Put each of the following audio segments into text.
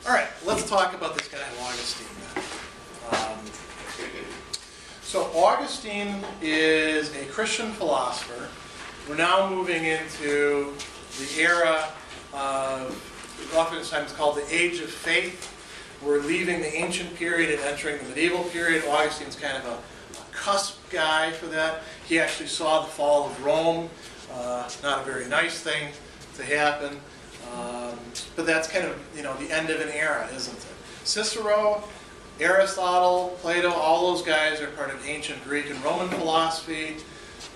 All right, let's talk about this guy Augustine then. So Augustine is a Christian philosopher. We're now moving into the era of, oftentimes called the Age of Faith. We're leaving the ancient period and entering the medieval period. Augustine's kind of a cusp guy for that. He actually saw the fall of Rome. Not a very nice thing to happen. But that's kind of, the end of an era, isn't it? Cicero, Aristotle, Plato, all those guys are part of ancient Greek and Roman philosophy.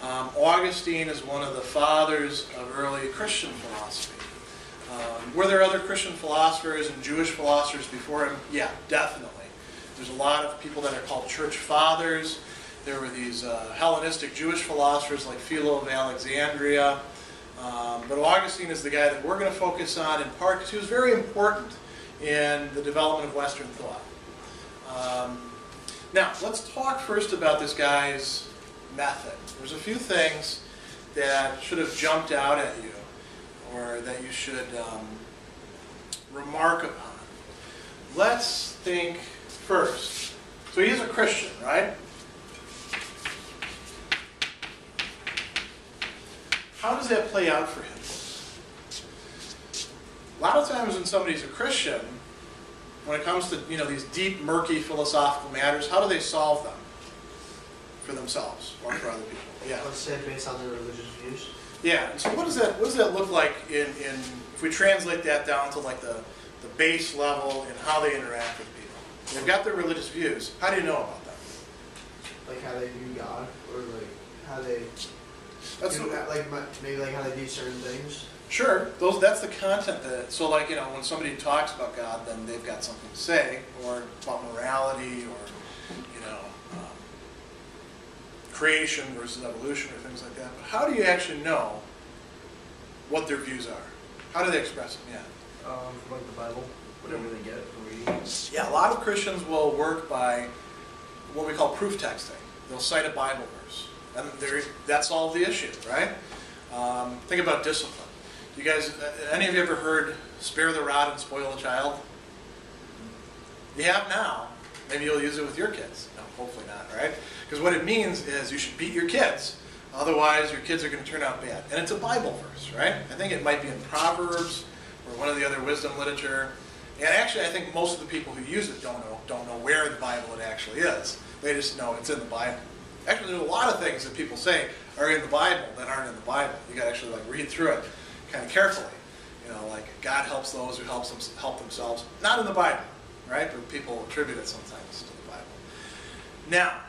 Augustine is one of the fathers of early Christian philosophy. Were there other Christian philosophers and Jewish philosophers before him? Yeah, definitely. There's a lot of people that are called church fathers. There were these Hellenistic Jewish philosophers like Philo of Alexandria. But Augustine is the guy that we're going to focus on in part because he was very important in the development of Western thought. Now, let's talk first about this guy's method. There's a few things that should have jumped out at you or that you should remark upon. Let's think first. So he's a Christian, right? How does that play out for him? A lot of times when somebody's a Christian, when it comes to these deep, murky philosophical matters, how do they solve them for themselves or for other people? Yeah. Let's say based on their religious views. Yeah. And so what does that look like in if we translate that down to like the base level in how they interact with people? They've got their religious views. How do you know about them? Like how they view God, or like how they maybe like how they do certain things. Sure, that's the content that. So like when somebody talks about God, then they've got something to say, or about morality, or creation versus evolution, or things like that. But how do you actually know what their views are? How do they express them? Yeah. Like the Bible, whatever they get from reading. Yeah, a lot of Christians will work by what we call proof texting. They'll cite a Bible verse, and that solves the issue, right? Think about discipline. You guys, any of you ever heard "spare the rod and spoil the child"? You have now. Maybe you'll use it with your kids. No, hopefully not, right? Because what it means is you should beat your kids. Otherwise, your kids are going to turn out bad. And it's a Bible verse, right? I think it might be in Proverbs or one of the other wisdom literature. And actually, I think most of the people who use it don't know where in the Bible it actually is. They just know it's in the Bible. Actually, there's a lot of things that people say are in the Bible that aren't in the Bible. You got to actually read through it kind of carefully. Like God helps those who help themselves. Not in the Bible, right? But people attribute it sometimes to the Bible. Now,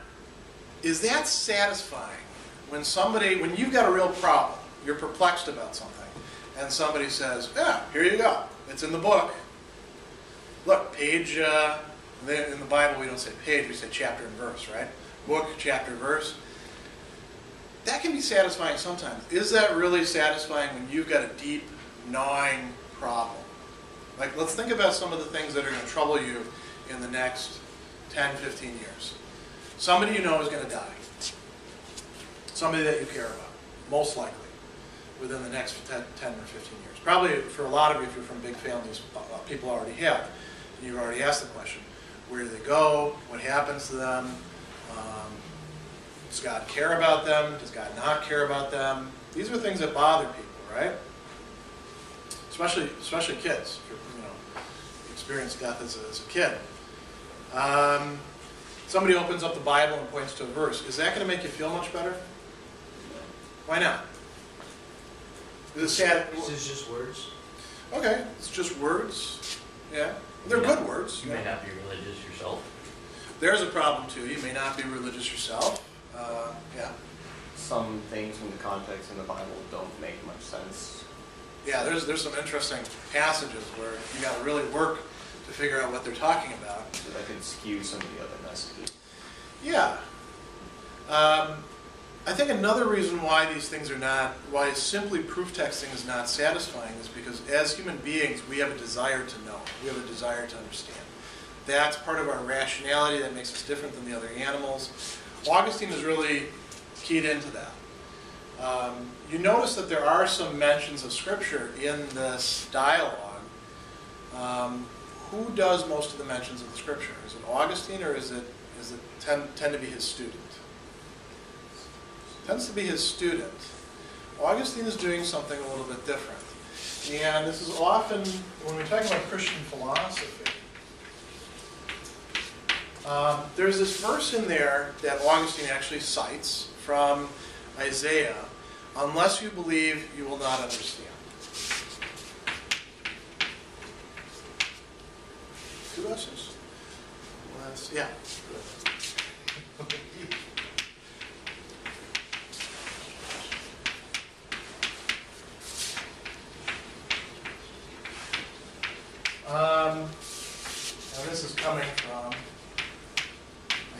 is that satisfying when you've got a real problem, you're perplexed about something, and somebody says, yeah, here you go. It's in the book. Look, page, in the Bible we don't say page, we say chapter and verse, right? Book, chapter, verse. That can be satisfying sometimes. Is that really satisfying when you've got a deep, gnawing problem? Like, let's think about some of the things that are going to trouble you in the next 10, 15 years. Somebody you know is going to die. Somebody that you care about, most likely, within the next 10 or 15 years. Probably for a lot of you, if you're from big families, people already have. And you've already asked the question, where do they go? What happens to them? Does God care about them? Does God not care about them? These are things that bother people, right? Especially kids. If experience death as a kid. Somebody opens up the Bible and points to a verse. Is that going to make you feel much better? Why not? Is it sad? It's just words. Okay, it's just words. Yeah, they're good words. You may not be religious yourself. There's a problem too. You may not be religious yourself. Yeah. Some things in the context in the Bible don't make much sense. Yeah, there's some interesting passages where you got to really work to figure out what they're talking about. So that could skew some of the other messages. Yeah. I think another reason why these things are not, why simply proof texting is not satisfying is because as human beings, we have a desire to know. We have a desire to understand. That's part of our rationality that makes us different than the other animals. Augustine is really keyed into that. You notice that there are some mentions of Scripture in this dialogue. who does most of the mentions of the Scripture? Is it Augustine, or is it tend to be his student? It tends to be his student. Augustine is doing something a little bit different. And this is often, when we're talking about Christian philosophy, there's this verse in there that Augustine actually cites from Isaiah, unless you believe, you will not understand. Two lessons. Yeah. Now this is coming from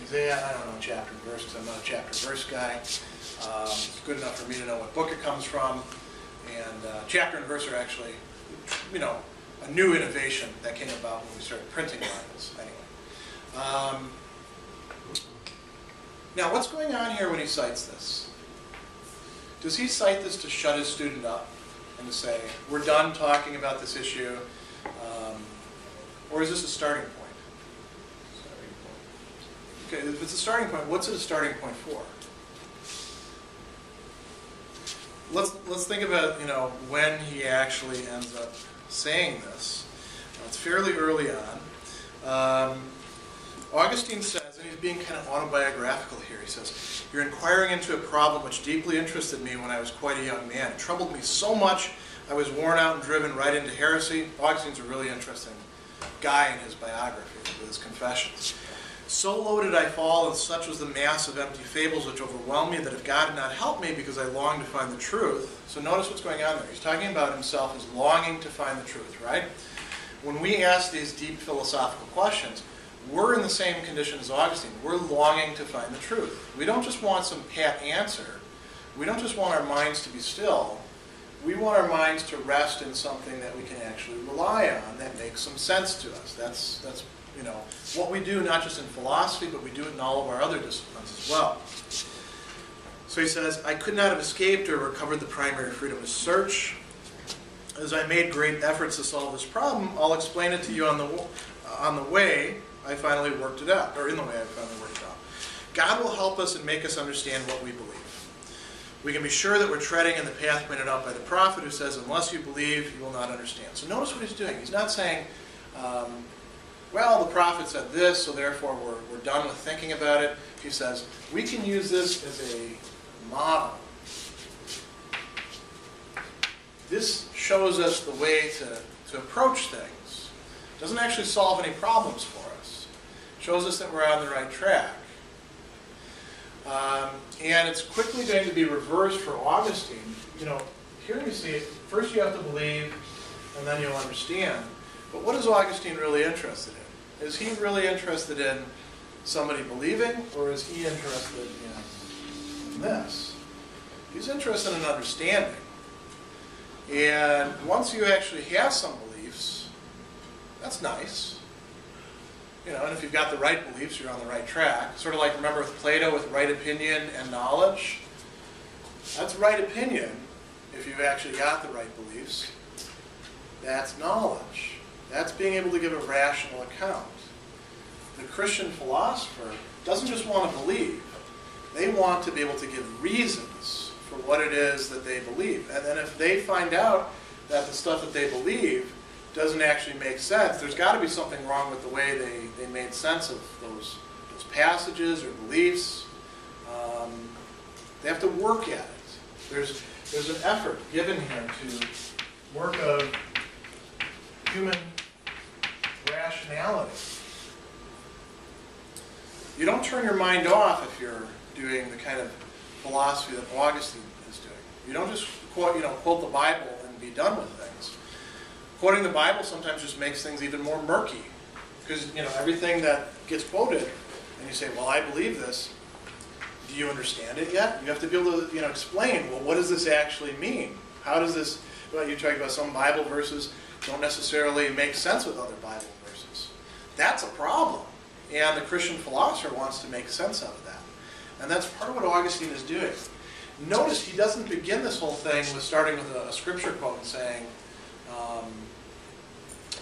Isaiah. I don't know chapter and verse because I'm not a chapter and verse guy. It's good enough for me to know what book it comes from. And chapter and verse are actually, a new innovation that came about when we started printing Bibles. Anyway. Now, what's going on here when he cites this? Does he cite this to shut his student up and to say, we're done talking about this issue? Or is this a starting point? Okay, if it's a starting point, what's it a starting point for? Let's think about, when he actually ends up saying this. It's fairly early on. Augustine says, and he's being kind of autobiographical here, he says, "You're inquiring into a problem which deeply interested me when I was quite a young man. It troubled me so much I was worn out and driven right into heresy." Augustine's a really interesting guy in his biography, with his confessions. "So low did I fall, and such was the mass of empty fables which overwhelmed me, that if God had not helped me because I longed to find the truth." So notice what's going on there. He's talking about himself as longing to find the truth, right? When we ask these deep philosophical questions, we're in the same condition as Augustine. We're longing to find the truth. We don't just want some pat answer. We don't just want our minds to be still. We want our minds to rest in something that we can actually rely on, that makes some sense to us. That's what we do, not just in philosophy, but we do it in all of our other disciplines as well. So he says, "I could not have escaped or recovered the primary freedom of search. As I made great efforts to solve this problem, I'll explain it to you on the way I finally worked it out, or in the way I finally worked it out. God will help us and make us understand what we believe. We can be sure that we're treading in the path pointed out by the prophet who says, unless you believe, you will not understand." So notice what he's doing. He's not saying, well, the prophet said this, so therefore we're done with thinking about it. He says, we can use this as a model. This shows us the way to approach things. It doesn't actually solve any problems for us. It shows us that we're on the right track. And it's quickly going to be reversed for Augustine. Here we see, first you have to believe, and then you'll understand. But what is Augustine really interested in? Is he really interested in somebody believing, or is he interested in this? He's interested in understanding. And once you actually have some beliefs, that's nice. And if you've got the right beliefs, you're on the right track. Sort of like, remember with Plato, with right opinion and knowledge? That's right opinion if you've actually got the right beliefs. That's knowledge. That's being able to give a rational account. The Christian philosopher doesn't just want to believe. They want to be able to give reasons for what it is that they believe. And then if they find out that the stuff that they believe doesn't actually make sense, there's got to be something wrong with the way they made sense of those passages or beliefs. They have to work at it. There's an effort given here to work of human rationality. You don't turn your mind off if you're doing the kind of philosophy that Augustine is doing. You don't just quote the Bible and be done with things. Quoting the Bible sometimes just makes things even more murky, because everything that gets quoted, and you say, "Well, I believe this." Do you understand it yet? You have to be able to explain. Well, what does this actually mean? How does this? Well, you talk about some Bible verses don't necessarily make sense with other Bible verses. That's a problem, and the Christian philosopher wants to make sense out of that, and that's part of what Augustine is doing. Notice he doesn't begin this whole thing with starting with a scripture quote and saying,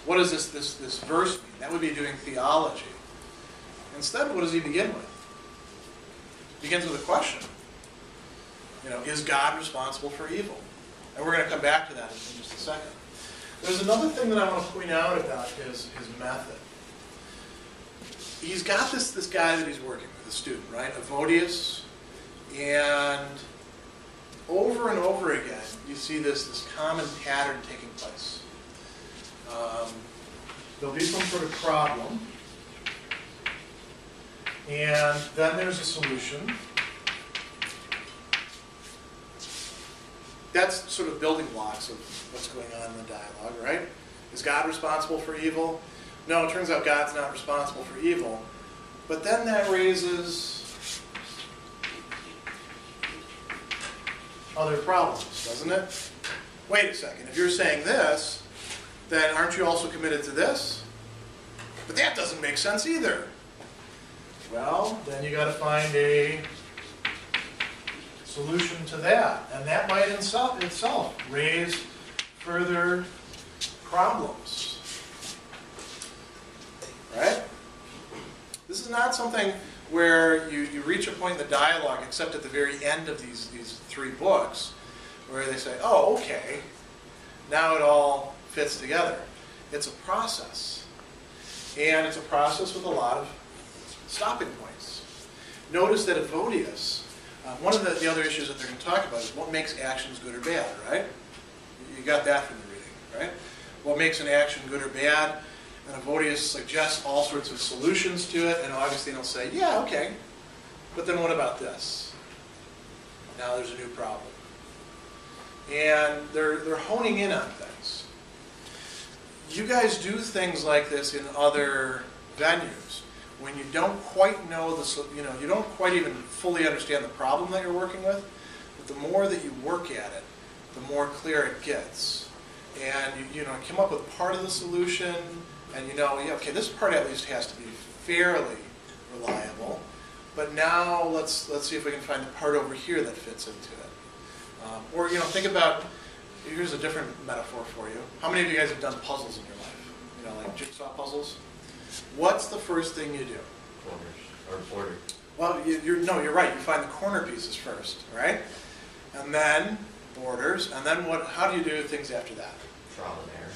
what does this verse mean? That would be doing theology. Instead, what does he begin with? He begins with a question. Is God responsible for evil? And we're going to come back to that in just a second. There's another thing that I want to point out about his method. He's got this guy that he's working with, a student, right? Evodius. And over and over again, you see this common pattern taking place. There'll be some sort of problem. And then there's a solution. That's sort of building blocks of what's going on in the dialogue, right? Is God responsible for evil? No, it turns out God's not responsible for evil. But then that raises other problems, doesn't it? Wait a second, if you're saying this, then aren't you also committed to this? But that doesn't make sense either. Well, then you got to find a solution to that, and that might itself raise further problems. Right? This is not something where you reach a point in the dialogue, except at the very end of these 3 books, where they say, oh, okay, now it all fits together. It's a process. And it's a process with a lot of stopping points. Notice that Evodius, one of the other issues that they're going to talk about is what makes actions good or bad, right? You got that from the reading, right? What makes an action good or bad? And Evodius suggests all sorts of solutions to it, and Augustine will say, yeah, okay, but then what about this? Now there's a new problem. And they're honing in on things. You guys do things like this in other venues. When you don't quite know you don't quite even fully understand the problem that you're working with, but the more that you work at it, the more clear it gets. And you come up with part of the solution, and yeah, okay, this part at least has to be fairly reliable. But now let's see if we can find the part over here that fits into it. Or think about, here's a different metaphor for you. How many of you guys have done puzzles in your life? Like jigsaw puzzles? What's the first thing you do? Corners, or border. Well, you're right. You find the corner pieces first, right? And then borders, and then what? How do you do things after that? Trial and error.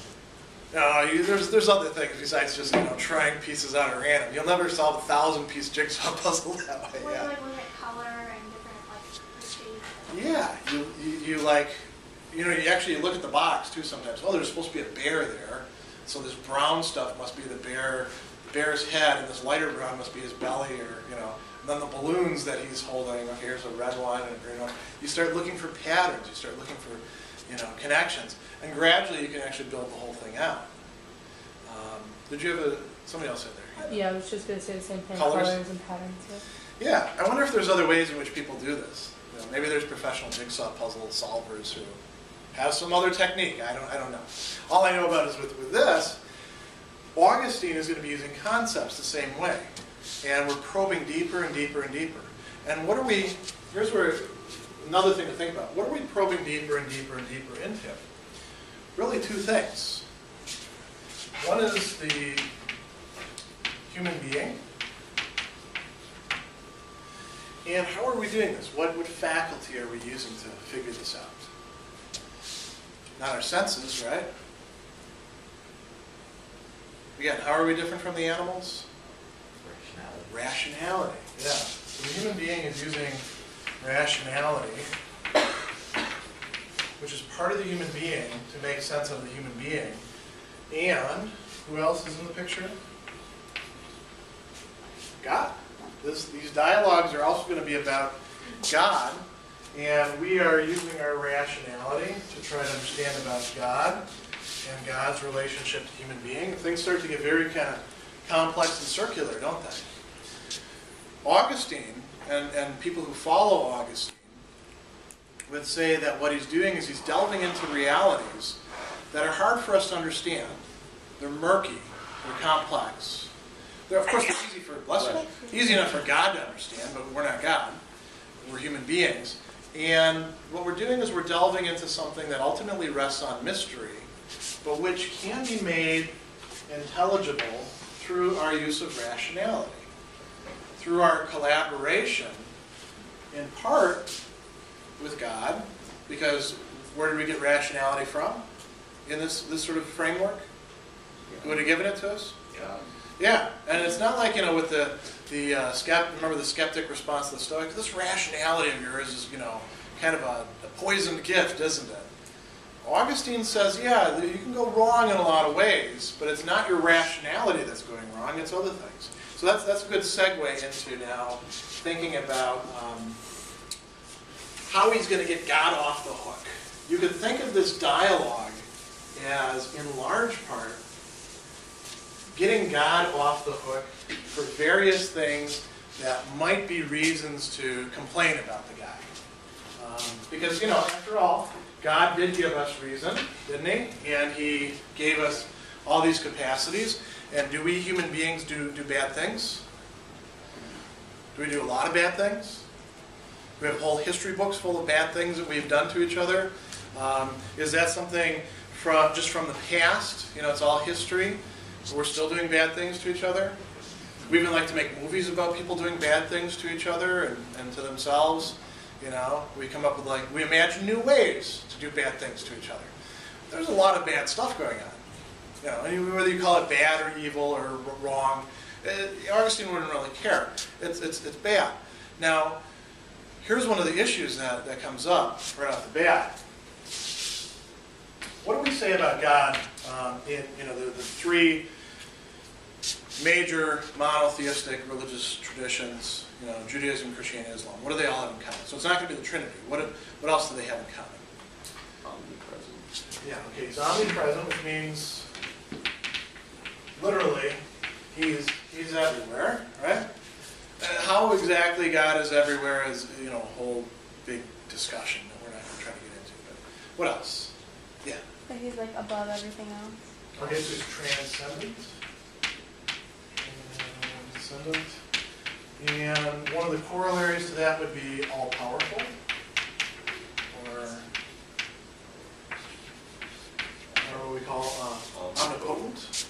No, there's other things besides just trying pieces out at random. You'll never solve a 1,000-piece jigsaw puzzle that way. Well, Yeah. like look at color and different shapes. Yeah, you actually look at the box too sometimes. Oh, there's supposed to be a bear there, so this brown stuff must be the bear's head, and this lighter brown must be his belly, or and then the balloons that he's holding. Okay, here's a red one and a green one. You start looking for patterns. You start looking for connections, and gradually you can actually build the whole thing out. Did you have somebody else in there? Yeah, I was just going to say the same thing. Colors? Colors and patterns. Yeah, I wonder if there's other ways in which people do this. Maybe there's professional jigsaw puzzle solvers who have some other technique. I don't know. All I know about is with this, Augustine is going to be using concepts the same way. And we're probing deeper and deeper and deeper. And here's where another thing to think about. What are we probing deeper and deeper and deeper into? Really 2 things. One is the human being. And how are we doing this? What faculty are we using to figure this out? Not our senses, right? Again, how are we different from the animals? Rationality. Yeah. So the human being is using rationality, which is part of the human being to make sense of the human being. And who else is in the picture? God. These dialogues are also going to be about God, and we are using our rationality to try to understand about God and God's relationship to human beings. Things start to get very kind of complex and circular, don't they? Augustine and people who follow Augustine would say that what he's doing is he's delving into realities that are hard for us to understand. They're murky, they're complex. Of course, they're easy enough for God to understand, but we're not God. We're human beings. And what we're doing is we're delving into something that ultimately rests on mystery, but which can be made intelligible through our use of rationality, through our collaboration, in part with God, because where did we get rationality from in this sort of framework? Who would have given it to us? God. Yeah, and it's not like, with remember the skeptic response to the Stoic? This rationality of yours is, kind of a poisoned gift, isn't it? Augustine says, yeah, you can go wrong in a lot of ways, but it's not your rationality that's going wrong, it's other things. So that's a good segue into now thinking about how he's going to get God off the hook. You could think of this dialogue as, in large part, getting God off the hook for various things that might be reasons to complain about the guy. Because, after all, God did give us reason, didn't he? And he gave us all these capacities. And do we human beings do bad things? Do we do a lot of bad things? Do we have whole history books full of bad things that we've done to each other? Is that something just from the past? It's all history. So we're still doing bad things to each other. We even like to make movies about people doing bad things to each other and to themselves. We come up with we imagine new ways to do bad things to each other. There's a lot of bad stuff going on. Whether you call it bad or evil or wrong, Augustine wouldn't really care. It's bad. Now, here's one of the issues that comes up right off the bat. What do we say about God in the three major monotheistic religious traditions? Judaism, Christianity, Islam. What do they all have in common? So it's not going to be the Trinity. What else do they have in common? Omnipresent. Yeah. Okay. He's omnipresent, which means literally he's everywhere, right? How exactly God is everywhere is a whole big discussion that we're not going to try to get into. But what else? Yeah. But he's above everything else. Okay, so he's transcendent. Transcendent. And one of the corollaries to that would be all-powerful, or what we call omnipotent.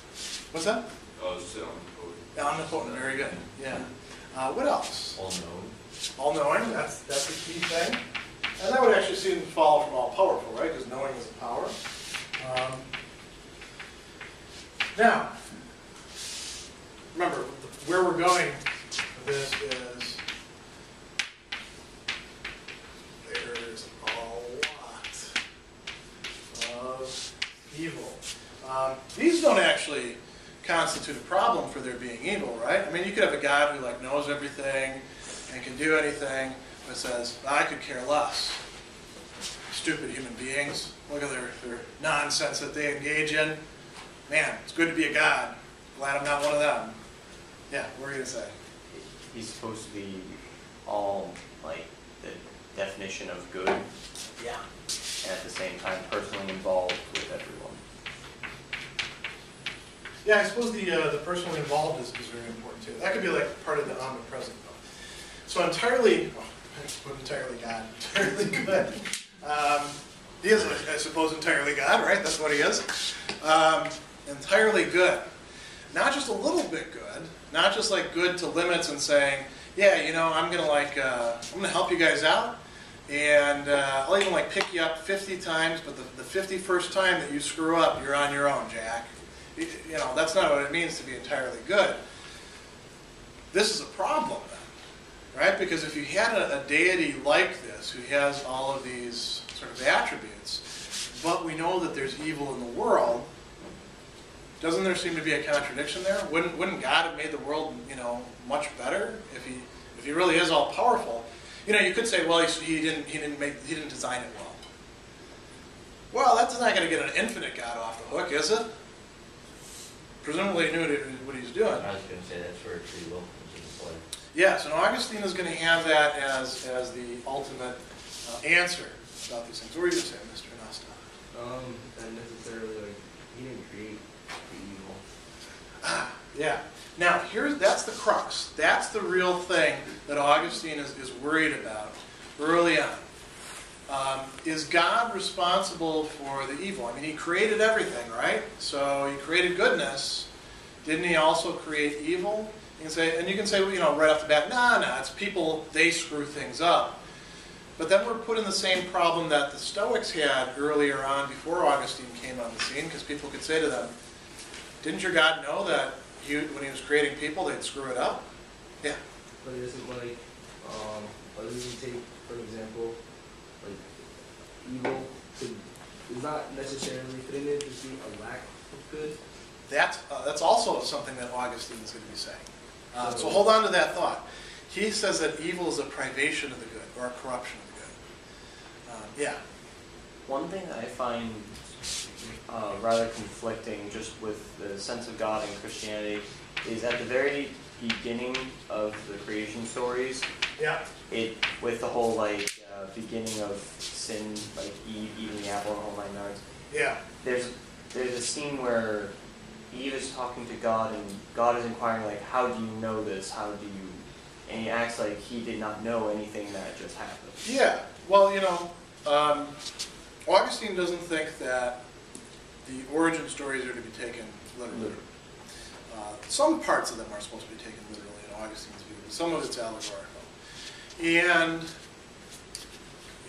What's that? Oh, it's omnipotent. Omnipotent, very good. Yeah. What else? All-knowing. All-knowing, that's the key thing. And that would actually seem to follow from all-powerful, right? Because knowing is a power. Now, remember, where we're going with this is there's a lot of evil. These don't actually constitute a problem for there being evil, right? I mean, you could have a God who knows everything and can do anything, but says, I could care less. Stupid human beings. Look at their nonsense that they engage in. Man, it's good to be a God. Glad I'm not one of them. Yeah, what were you going to say? He's supposed to be all, the definition of good. Yeah. And at the same time, personally involved with everyone. Yeah, I suppose the personally involved is very important too. That could be part of the omnipresent though. So entirely God, entirely good. He is, I suppose, entirely God, right? That's what he is. Entirely good. Not just a little bit good, not just good to limits and saying, yeah, I'm gonna help you guys out, and I'll even pick you up 50 times, but the 51st time that you screw up, you're on your own, Jack. That's not what it means to be entirely good. This is a problem then, right? Because if you had a deity like this, who has all of these sort of attributes, but we know that there's evil in the world, doesn't there seem to be a contradiction there? Wouldn't God have made the world, much better if he really is all powerful? You could say, well, he didn't design it well. Well, that's not going to get an infinite God off the hook, is it? Presumably he knew what he was doing. I was going to say that's where free will comes into play. Yes, and Augustine is going to have that as the ultimate answer about these things. What were you going to say, Mr. Nasta? Not necessarily he didn't create the evil. Yeah. Now, that's the crux. That's the real thing that Augustine is worried about early on. Is God responsible for the evil? I mean, he created everything, right? So he created goodness. Didn't he also create evil? You can say, well, right off the bat, nah, it's people, they screw things up. But then we're put in the same problem that the Stoics had earlier on before Augustine came on the scene, because people could say to them, didn't your God know that when he was creating people, they'd screw it up? Yeah. But isn't like, what does he take, for example, like, evil is not necessarily, couldn't it just be a lack of good? That's also something that Augustine is going to be saying. So hold on to that thought. He says that evil is a privation of the good, or a corruption of the good. Yeah. One thing that I find rather conflicting just with the sense of God in Christianity is at the very beginning of the creation stories, Yeah. With the whole beginning of sin, like Eve eating the apple and the whole 9 yards. Yeah. There's a scene where Eve is talking to God, and God is inquiring, like, how do you know this? How do you... And he acts like he did not know anything that just happened. Yeah. Well, Augustine doesn't think that the origin stories are to be taken literally. Some parts of them are supposed to be taken literally in Augustine's view, but some of it's allegorical. And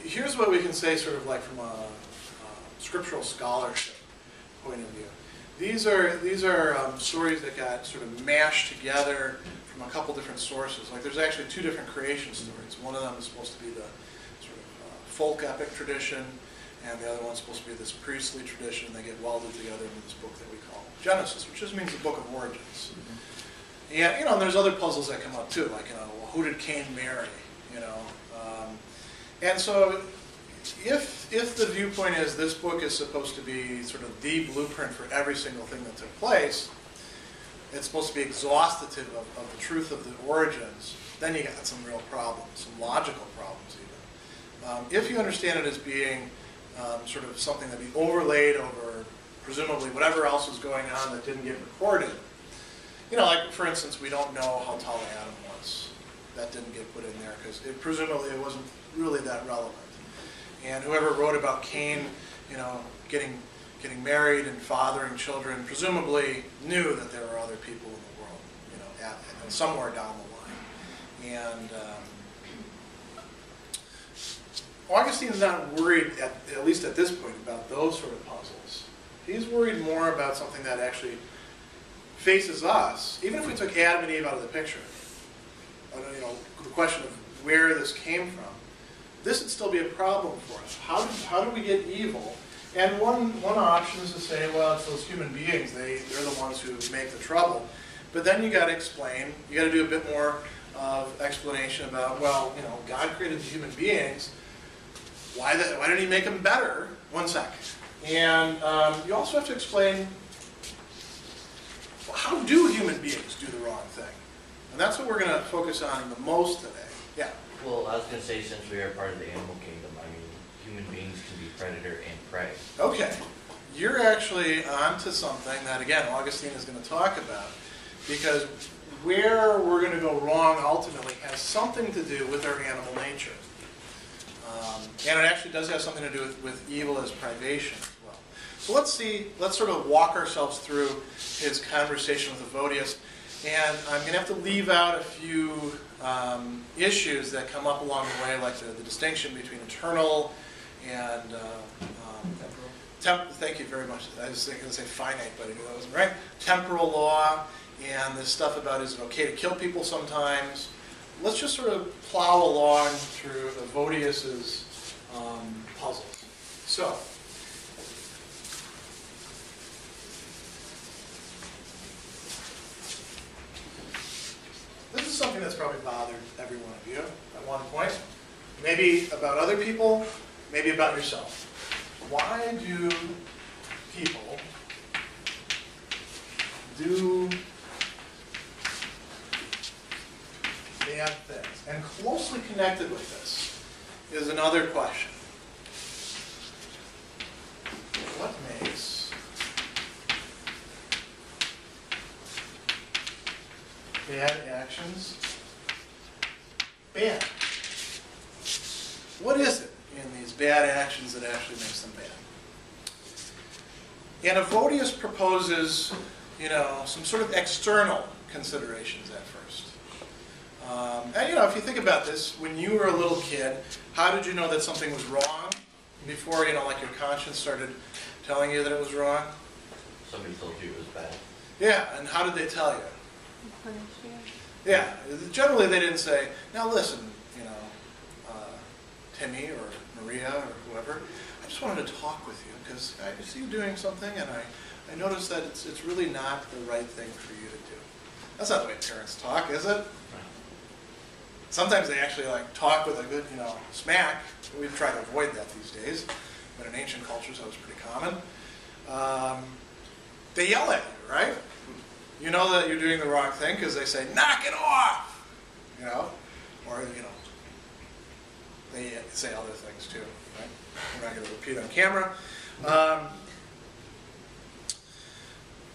here's what we can say sort of like from a scriptural scholarship point of view. These are stories that got sort of mashed together from a couple different sources. Like there's actually 2 different creation stories. One of them is supposed to be the sort of folk epic tradition, and the other one's supposed to be this priestly tradition. They get welded together into this book that we call Genesis, which just means the book of origins. And and there's other puzzles that come up too, like well, who did Cain marry? And so if the viewpoint is this book is supposed to be sort of the blueprint for every single thing that took place, it's supposed to be exhaustative of the truth of the origins, then you got some real problems, some logical problems even. If you understand it as being sort of something that be overlaid over presumably whatever else was going on that didn't get recorded, like for instance, we don't know how tall Adam was. That didn't get put in there because presumably it wasn't really that relevant. And whoever wrote about Cain, getting married and fathering children, presumably knew that there were other people in the world, and somewhere down the line. And Augustine's not worried, at least at this point, about those sort of puzzles. He's worried more about something that actually faces us, even if we took Adam and Eve out of the picture. The question of where this came from, this would still be a problem for us. How do we get evil? And one option is to say, well, it's those human beings. They're the ones who make the trouble. But then you got to explain. You got to do a bit more of explanation about, well, God created the human beings. Why didn't He make them better? One sec. And you also have to explain, well, how do human beings do the wrong thing? And that's what we're going to focus on the most today. Yeah. Well, I was going to say, since we are part of the animal kingdom, human beings can be predator and prey. Okay. You're actually onto something that, again, Augustine is going to talk about, because where we're going to go wrong ultimately has something to do with our animal nature. And it actually does have something to do with evil as privation as well. So let's sort of walk ourselves through his conversation with Evodius. And I'm going to have to leave out a few issues that come up along the way, like the distinction between eternal and temporal. Thank you very much. I was going to say finite, but I knew that wasn't right. Temporal law, and this stuff about is it okay to kill people sometimes. Let's just sort of plow along through Evodius's puzzle. So, this is something that's probably bothered every one of you at one point. Maybe about other people, maybe about yourself. Why do people do bad things? And closely connected with this is another question. What makes bad actions bad? What is it in these bad actions that actually makes them bad? And Evodius proposes some sort of external considerations at first. And if you think about this, when you were a little kid, how did you know that something was wrong before, like your conscience started telling you that it was wrong? Somebody told you it was bad. Yeah, and how did they tell you? Punish you. Yeah, generally they didn't say, now listen, Timmy or Maria or whoever, I just wanted to talk with you because I see you doing something and I noticed that it's really not the right thing for you to do. That's not the way parents talk, is it? Sometimes they actually talk with a good, smack. We try to avoid that these days, but in ancient cultures that was pretty common. They yell at you, right? You know that you're doing the wrong thing because they say, knock it off! Or, they say other things too, right? We're not going to repeat on camera.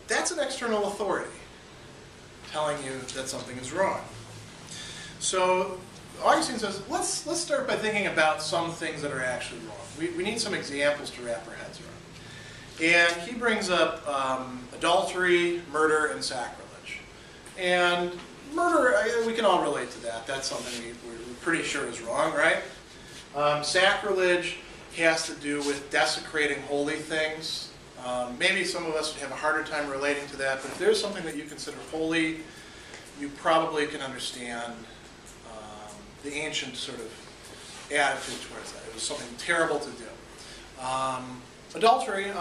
That's an external authority telling you that something is wrong. So Augustine says, let's start by thinking about some things that are actually wrong. We need some examples to wrap our heads around. And he brings up adultery, murder, and sacrilege. And murder, we can all relate to that. That's something we're pretty sure is wrong, right? Sacrilege has to do with desecrating holy things. Maybe some of us would have a harder time relating to that, but if there's something that you consider holy, you probably can understand the ancient sort of attitude towards that. It was something terrible to do. Adultery, in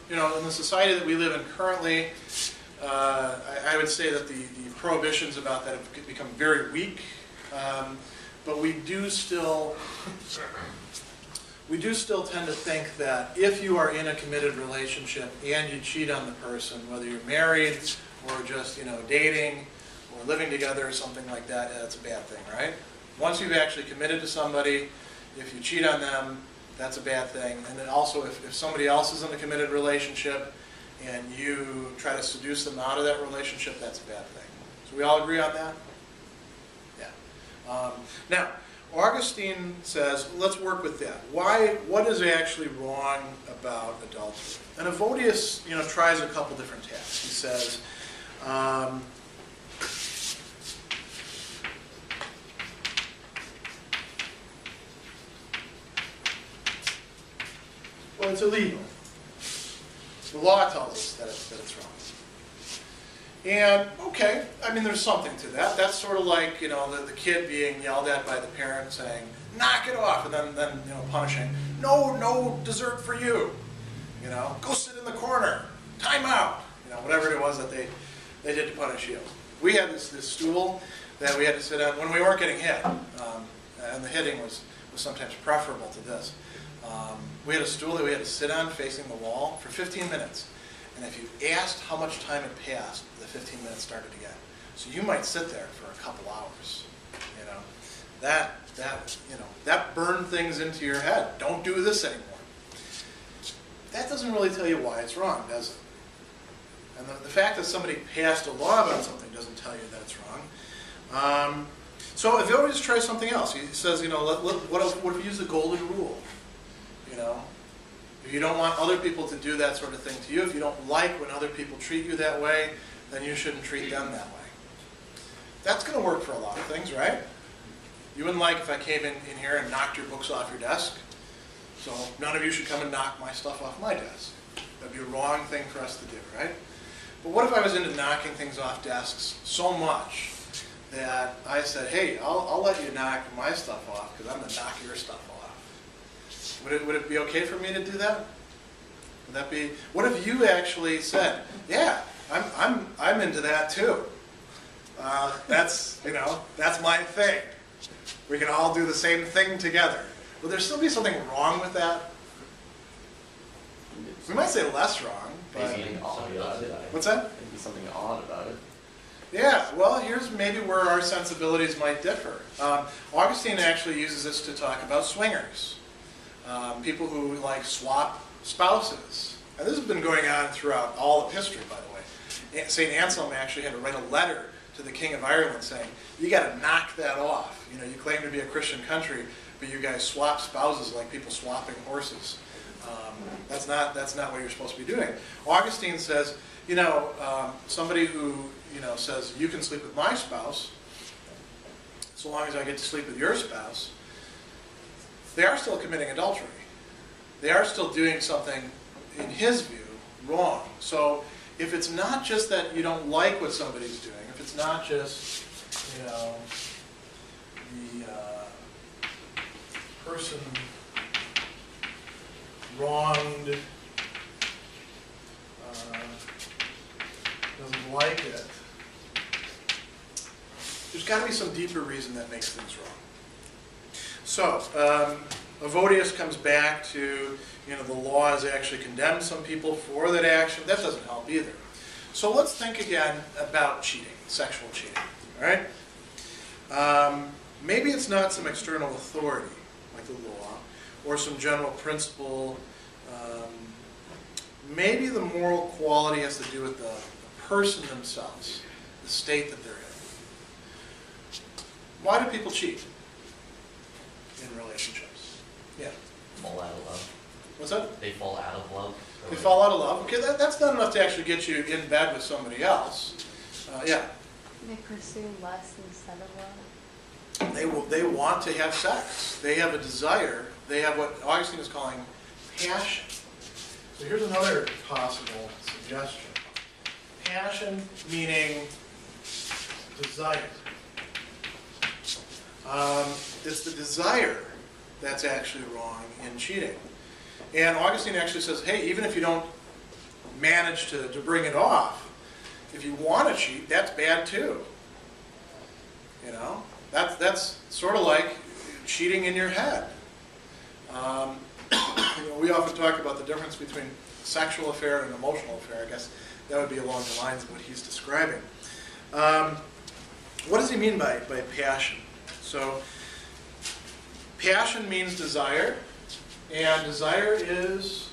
the society that we live in currently, I would say that the prohibitions about that have become very weak. But we do still tend to think that if you are in a committed relationship and you cheat on the person, whether you're married or just dating or living together or something like that, that's a bad thing, right? Once you've actually committed to somebody, if you cheat on them, that's a bad thing. And then also if somebody else is in a committed relationship and you try to seduce them out of that relationship, that's a bad thing. So we all agree on that? Now, Augustine says, let's work with that. What is actually wrong about adultery? And Evodius, tries a couple different tasks. He says, well, it's illegal. The law tells us that it's wrong. And, okay, there's something to that. That's sort of like, the kid being yelled at by the parent saying, knock it off, and then punishing. No dessert for you. Go sit in the corner. Time out. Whatever it was that they did to punish you. We had this stool that we had to sit on when we weren't getting hit. And the hitting was sometimes preferable to this. We had a stool that we had to sit on facing the wall for 15 minutes. And if you asked how much time had passed, the 15 minutes started again. So you might sit there for a couple hours. That burned things into your head. Don't do this anymore. That doesn't really tell you why it's wrong, does it? And the fact that somebody passed a law about something doesn't tell you that it's wrong. So if you always try something else, he says, what if you use the golden rule? If you don't want other people to do that sort of thing to you, if you don't like when other people treat you that way, then you shouldn't treat them that way. That's going to work for a lot of things, right? You wouldn't like if I came in here and knocked your books off your desk. So none of you should come and knock my stuff off my desk. That'd be a wrong thing for us to do, right? But what if I was into knocking things off desks so much that I said, hey, I'll let you knock my stuff off because I'm going to knock your stuff off. Would it be okay for me to do that? Would that be? What if you actually said, "Yeah, I'm into that too. That's my thing. We can all do the same thing together." Would there still be something wrong with that? We might say less wrong, but Something odd about it. what's that? Maybe something odd about it. Yeah, well, here's maybe where our sensibilities might differ. Augustine actually uses this to talk about swingers. People who swap spouses. And this has been going on throughout all of history, by the way. St. Anselm actually had to write a letter to the King of Ireland saying, you got to knock that off. You claim to be a Christian country, but you guys swap spouses like people swapping horses. That's not what you're supposed to be doing. Augustine says, somebody who, says, you can sleep with my spouse, so long as I get to sleep with your spouse, they are still committing adultery. They are still doing something, in his view, wrong. So if it's not just that you don't like what somebody's doing, if it's not just, the person wronged doesn't like it, there's got to be some deeper reason that makes things wrong. So, Evodius comes back to, the law has actually condemned some people for that action. That doesn't help either. So let's think again about cheating, sexual cheating, all right? Maybe it's not some external authority, like the law, or some general principle. Maybe the moral quality has to do with the person themselves, the state that they're in. Why do people cheat in relationships? Yeah. Fall out of love. What's that? They fall out of love. They fall out of love. Okay, that's not enough to actually get you in bed with somebody else. Yeah. They pursue lust instead of love. They want to have sex. They have a desire. They have what Augustine is calling passion. So here's another possible suggestion. Passion meaning desire. It's the desire that's actually wrong in cheating. And Augustine actually says, hey, even if you don't manage to bring it off, if you want to cheat, that's bad too. That's sort of like cheating in your head. We often talk about the difference between a sexual affair and an emotional affair. I guess that would be along the lines of what he's describing. What does he mean by passion? So, passion means desire, and desire is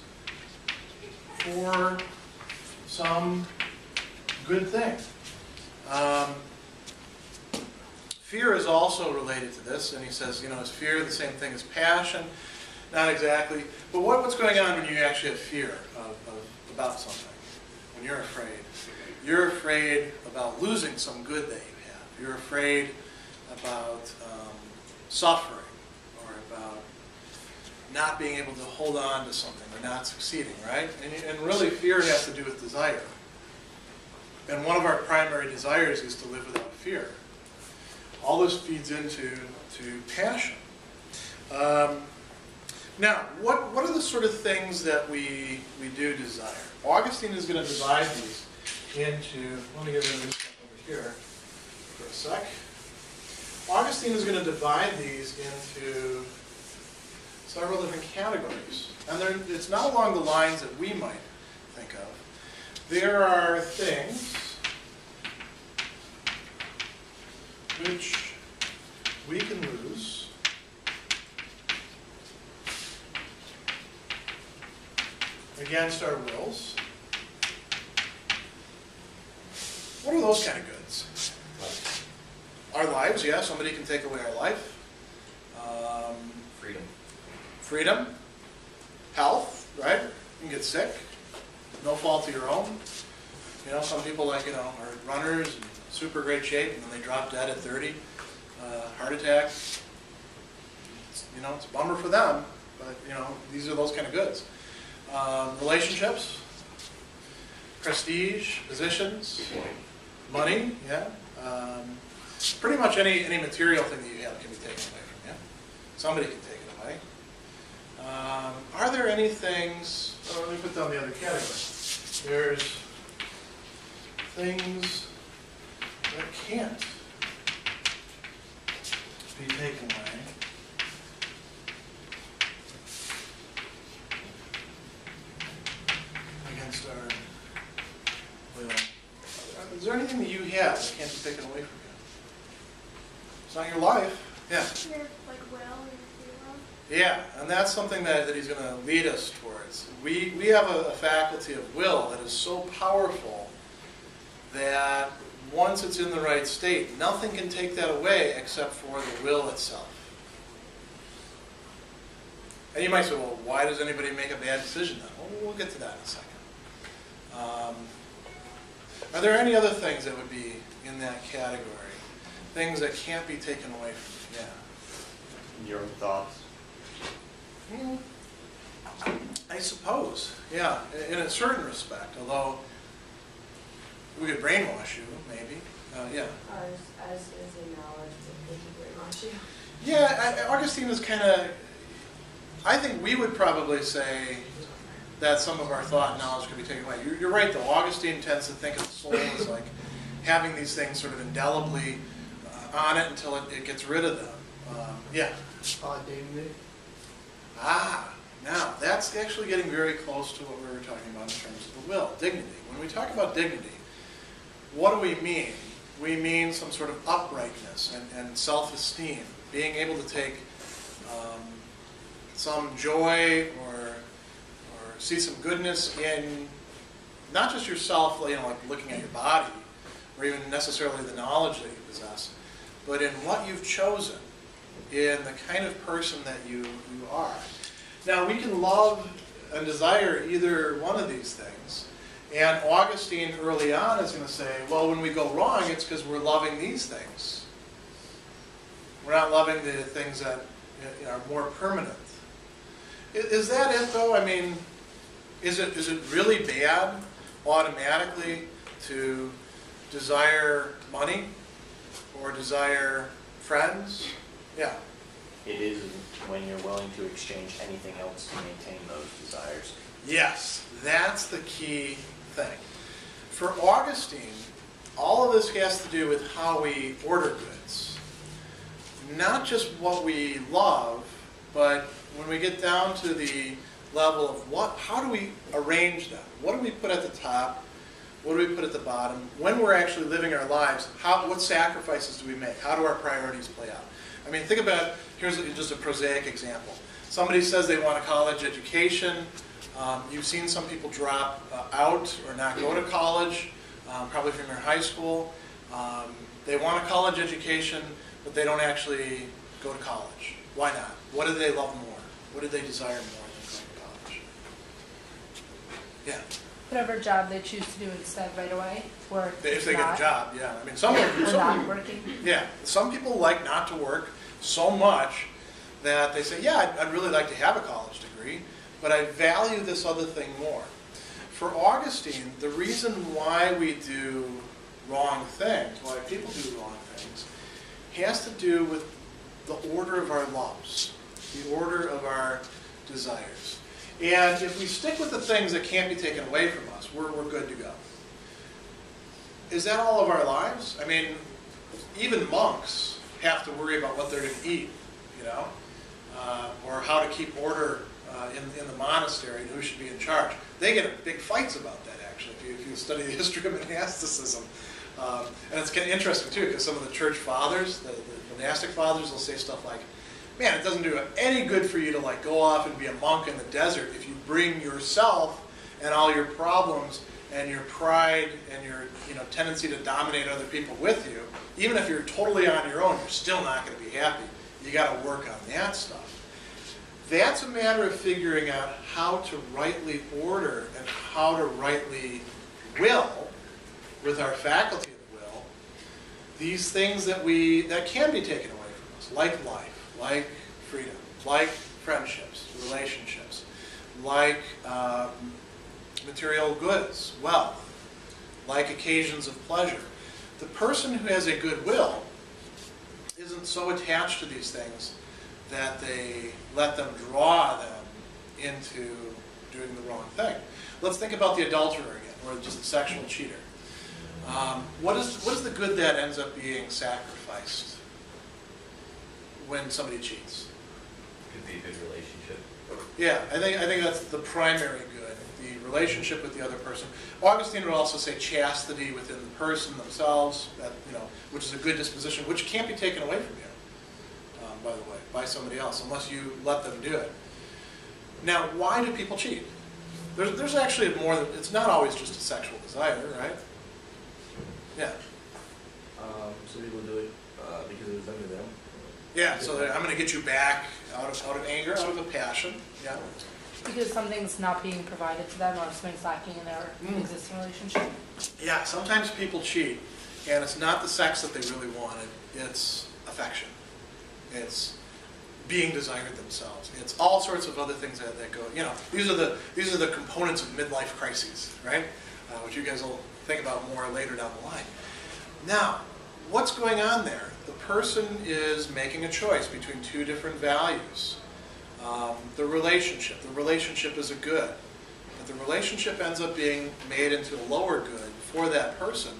for some good thing. Fear is also related to this, and he says, is fear the same thing as passion? Not exactly. But what's going on when you actually have fear about something? When you're afraid. You're afraid about losing some good that you have. You're afraid about suffering, or about not being able to hold on to something, or not succeeding, right? And really, fear has to do with desire. And one of our primary desires is to live without fear. All this feeds into passion. Now, what are the sort of things that we do desire? Augustine is going to divide these into, let me get rid of this stuff over here for a sec. Augustine is going to divide these into several different categories. And it's not along the lines that we might think of. There are things which we can lose against our wills. What are those kind of goods? Our lives, yeah, somebody can take away our life. Freedom. Freedom. Health, right? You can get sick. No fault of your own. Some people are runners in super great shape, and then they drop dead at 30. Heart attack. It's a bummer for them, but these are those kind of goods. Relationships, prestige, positions, money, yeah. Pretty much any material thing that you have can be taken away from you. Somebody can take it away. Are there any things, let me put down the other category. There's things that can't be taken away. Against our will. Is there anything that you have that can't be taken away from you? It's not your life. Yeah. Your will, your free will. Yeah, and that's something that he's going to lead us towards. We have a faculty of will that is so powerful that once it's in the right state, nothing can take that away except for the will itself. And you might say, well, why does anybody make a bad decision then? Well, we'll get to that in a second. Are there any other things that would be in that category? Things that can't be taken away from you? Your own thoughts. I suppose, yeah, in a certain respect, although we could brainwash you, maybe. Yeah. As is a knowledge that they can brainwash you. Yeah, Augustine is kind of, I think we would probably say that some of our thought and knowledge could be taken away. You're right, though. Augustine tends to think of the soul as like having these things sort of indelibly on it until it gets rid of them. Yeah. Dignity. Now, that's actually getting very close to what we were talking about in terms of the will, dignity. When we talk about dignity, what do we mean? We mean some sort of uprightness and self-esteem, being able to take some joy or see some goodness in not just yourself, like looking at your body, or even necessarily the knowledge that you possess, but in what you've chosen, in the kind of person that you are. Now, we can love and desire either one of these things. And Augustine early on is going to say, well, when we go wrong, it's because we're loving these things. We're not loving the things that are more permanent. Is that it, though? I mean, is it really bad automatically to desire money or desire friends? Yeah. It is when you're willing to exchange anything else to maintain those desires. Yes, that's the key thing. For Augustine, all of this has to do with how we order goods. Not just what we love, but when we get down to the level of how do we arrange them? What do we put at the top? What do we put at the bottom? When we're actually living our lives, what sacrifices do we make? How do our priorities play out? I mean, think about, here's just a prosaic example. Somebody says they want a college education. You've seen some people drop out or not go to college, probably from their high school. They want a college education, but they don't actually go to college. Why not? What do they love more? What do they desire more than going to college? Yeah. Whatever job they choose to do instead right away, or If they get a job, yeah. I mean, some not working. Yeah, some people like not to work so much that they say, yeah, I'd really like to have a college degree, but I value this other thing more. For Augustine, the reason why we do wrong things, why people do wrong things, has to do with the order of our loves, the order of our desires. And if we stick with the things that can't be taken away from us, we're good to go. Is that all of our lives? I mean, even monks have to worry about what they're going to eat, or how to keep order in the monastery and who should be in charge. They get in big fights about that, actually, if you study the history of monasticism. And it's kind of interesting, too, because some of the church fathers, the monastic fathers, will say stuff like, man, it doesn't do any good for you to go off and be a monk in the desert if you bring yourself and all your problems and your pride and your tendency to dominate other people with you. Even if you're totally on your own, you're still not going to be happy. You got to work on that stuff. That's a matter of figuring out how to rightly order and how to rightly will, with our faculty of will, these things that can be taken away from us, like life, like freedom, like friendships, relationships, like material goods, wealth, like occasions of pleasure. The person who has a good will isn't so attached to these things that they let them draw them into doing the wrong thing. Let's think about the adulterer again, or just the sexual cheater. What is the good that ends up being sacrificed when somebody cheats? Could be a good relationship. Yeah, I think that's the primary good, the relationship with the other person. Augustine would also say chastity within the person themselves, which is a good disposition, which can't be taken away from you, by the way, by somebody else, unless you let them do it. Now, why do people cheat? There's actually more than, it's not always just a sexual desire, right? Yeah. Some people do it because it's under them. Yeah, so I'm going to get you back out of anger, out of a passion. Yeah. because something's not being provided to them or something's lacking in their existing relationship. Yeah, sometimes people cheat, and it's not the sex that they really wanted. It's affection. It's being desired themselves. It's all sorts of other things that go. These are the components of midlife crises, right? Which you guys will think about more later down the line. Now, what's going on there? The person is making a choice between two different values. The relationship is a good, but the relationship ends up being made into a lower good for that person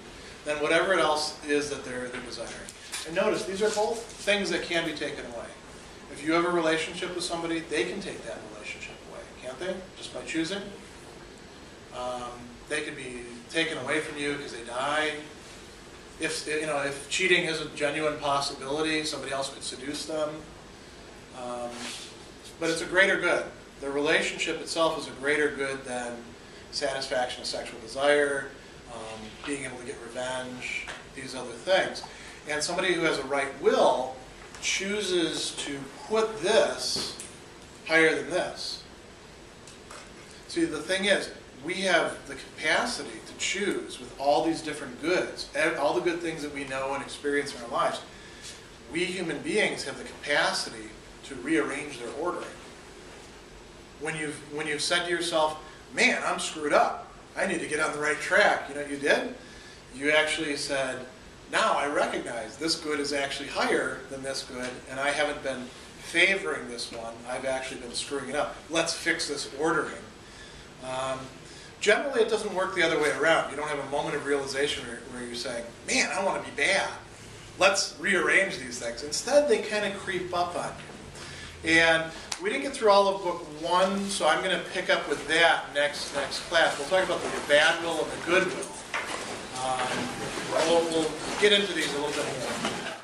than whatever else is that they're desiring. And notice, these are both things that can be taken away. If you have a relationship with somebody, they can take that relationship away, can't they? Just by choosing. They could be taken away from you because they die. If cheating is a genuine possibility, somebody else could seduce them. But it's a greater good. The relationship itself is a greater good than satisfaction of sexual desire, being able to get revenge, these other things. And somebody who has a right will chooses to put this higher than this. See, the thing is, we have the capacity to choose with all these different goods, all the good things that we know and experience in our lives. We human beings have the capacity to rearrange their ordering. When you've said to yourself, man, I'm screwed up. I need to get on the right track. You know what you did? You actually said, now I recognize this good is actually higher than this good, and I haven't been favoring this one. I've actually been screwing it up. Let's fix this ordering. Generally, it doesn't work the other way around. You don't have a moment of realization where you're saying, man, I want to be bad. Let's rearrange these things. Instead, they kind of creep up on you. And we didn't get through all of book 1, so I'm going to pick up with that next class. We'll talk about the bad will and the good will. We'll get into these a little bit more.